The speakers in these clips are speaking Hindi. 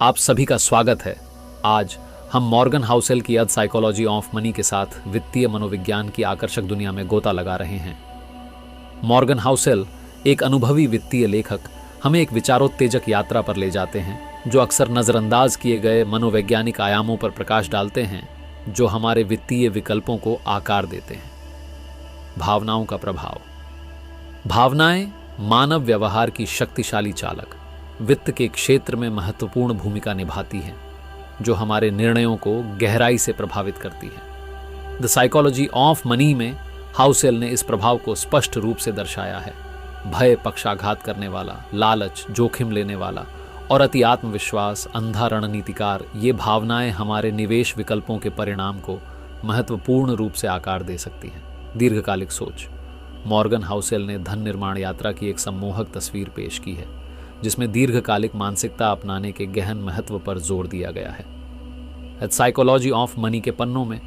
आप सभी का स्वागत है। आज हम मॉर्गन हाउसेल की अर्थ साइकोलॉजी ऑफ मनी के साथ वित्तीय मनोविज्ञान की आकर्षक दुनिया में गोता लगा रहे हैं। मॉर्गन हाउसेल, एक अनुभवी वित्तीय लेखक, हमें एक विचारोत्तेजक यात्रा पर ले जाते हैं जो अक्सर नजरअंदाज किए गए मनोवैज्ञानिक आयामों पर प्रकाश डालते हैं जो हमारे वित्तीय विकल्पों को आकार देते हैं। भावनाओं का प्रभाव। भावनाएं मानव व्यवहार की शक्तिशाली चालक, वित्त के क्षेत्र में महत्वपूर्ण भूमिका निभाती हैं जो हमारे निर्णयों को गहराई से प्रभावित करती है। द साइकोलॉजी ऑफ मनी में हाउसेल ने इस प्रभाव को स्पष्ट रूप से दर्शाया है। भय पक्षाघात करने वाला, लालच जोखिम लेने वाला और अति आत्मविश्वास अंधा रणनीतिकार, ये भावनाएं हमारे निवेश विकल्पों के परिणाम को महत्वपूर्ण रूप से आकार दे सकती हैं। दीर्घकालिक सोच। मॉर्गन हाउसेल ने धन निर्माण यात्रा की एक सम्मोहक तस्वीर पेश की है जिसमें दीर्घकालिक मानसिकता अपनाने के गहन महत्व पर जोर दिया गया है। साइकोलॉजी ऑफ मनी के पन्नों में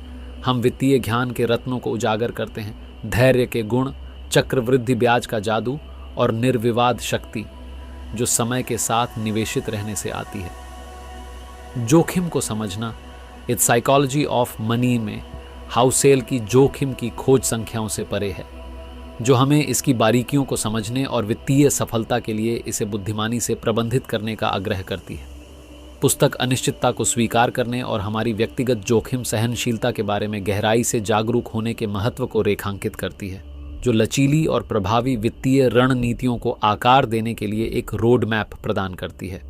हम वित्तीय ज्ञान के रत्नों को उजागर करते हैं। धैर्य के गुण, चक्रवृद्धि ब्याज का जादू और निर्विवाद शक्ति जो समय के साथ निवेशित रहने से आती है। जोखिम को समझना। इट्स साइकोलॉजी ऑफ मनी में हाउसेल की जोखिम की खोज संख्याओं से परे है जो हमें इसकी बारीकियों को समझने और वित्तीय सफलता के लिए इसे बुद्धिमानी से प्रबंधित करने का आग्रह करती है। पुस्तक अनिश्चितता को स्वीकार करने और हमारी व्यक्तिगत जोखिम सहनशीलता के बारे में गहराई से जागरूक होने के महत्व को रेखांकित करती है जो लचीली और प्रभावी वित्तीय रणनीतियों को आकार देने के लिए एक रोड मैप प्रदान करती है।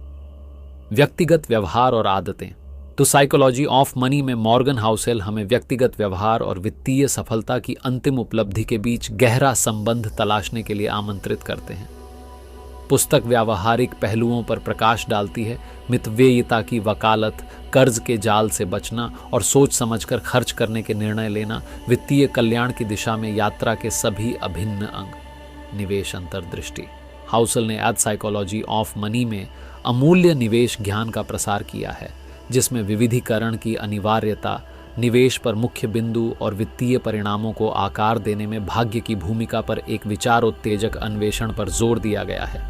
व्यक्तिगत व्यवहार और आदतें। तो साइकोलॉजी ऑफ मनी में मॉर्गन हाउसेल हमें व्यक्तिगत व्यवहार और वित्तीय सफलता की अंतिम उपलब्धि के बीच गहरा संबंध तलाशने के लिए आमंत्रित करते हैं। पुस्तक व्यावहारिक पहलुओं पर प्रकाश डालती है। मितव्ययिता की वकालत, कर्ज के जाल से बचना और सोच समझकर खर्च करने के निर्णय लेना वित्तीय कल्याण की दिशा में यात्रा के सभी अभिन्न अंग। निवेश अंतर्दृष्टि। हाउसेल ने एड साइकोलॉजी ऑफ मनी में अमूल्य निवेश ज्ञान का प्रसार किया है जिसमें विविधीकरण की अनिवार्यता, निवेश पर मुख्य बिंदु और वित्तीय परिणामों को आकार देने में भाग्य की भूमिका पर एक विचारोत्तेजक अन्वेषण पर जोर दिया गया है।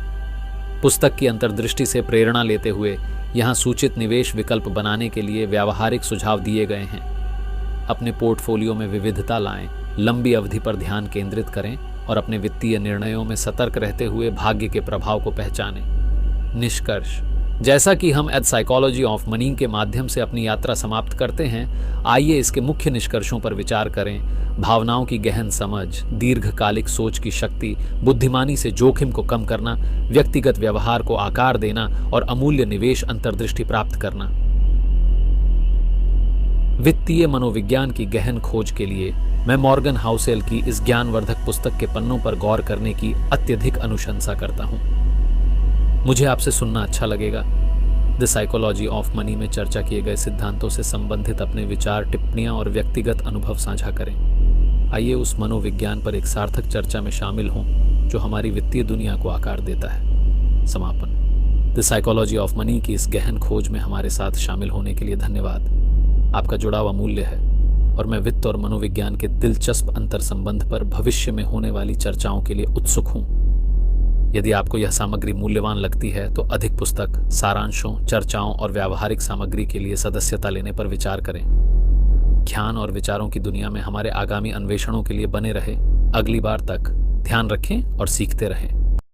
पुस्तक की अंतर्दृष्टि से प्रेरणा लेते हुए यहाँ सूचित निवेश विकल्प बनाने के लिए व्यावहारिक सुझाव दिए गए हैं। अपने पोर्टफोलियो में विविधता लाएं, लंबी अवधि पर ध्यान केंद्रित करें और अपने वित्तीय निर्णयों में सतर्क रहते हुए भाग्य के प्रभाव को पहचानें। निष्कर्ष। जैसा कि हम एड साइकोलॉजी ऑफ मनी के माध्यम से अपनी यात्रा समाप्त करते हैं, आइए इसके मुख्य निष्कर्षों पर विचार करें। भावनाओं की गहन समझ, दीर्घकालिक सोच की शक्ति, बुद्धिमानी से जोखिम को कम करना, व्यक्तिगत व्यवहार को आकार देना और अमूल्य निवेश अंतर्दृष्टि प्राप्त करना। वित्तीय मनोविज्ञान की गहन खोज के लिए मैं मॉर्गन हाउसेल की इस ज्ञानवर्धक पुस्तक के पन्नों पर गौर करने की अत्यधिक अनुशंसा करता हूं। मुझे आपसे सुनना अच्छा लगेगा। द साइकोलॉजी ऑफ मनी में चर्चा किए गए सिद्धांतों से संबंधित अपने विचार, टिप्पणियां और व्यक्तिगत अनुभव साझा करें। आइए उस मनोविज्ञान पर एक सार्थक चर्चा में शामिल हों जो हमारी वित्तीय दुनिया को आकार देता है। समापन। द साइकोलॉजी ऑफ मनी की इस गहन खोज में हमारे साथ शामिल होने के लिए धन्यवाद। आपका जुड़ाव अमूल्य है और मैं वित्त और मनोविज्ञान के दिलचस्प अंतर संबंध पर भविष्य में होने वाली चर्चाओं के लिए उत्सुक हूँ। यदि आपको यह सामग्री मूल्यवान लगती है तो अधिक पुस्तक, सारांशों, चर्चाओं और व्यावहारिक सामग्री के लिए सदस्यता लेने पर विचार करें। ज्ञान और विचारों की दुनिया में हमारे आगामी अन्वेषणों के लिए बने रहे। अगली बार तक ध्यान रखें और सीखते रहें।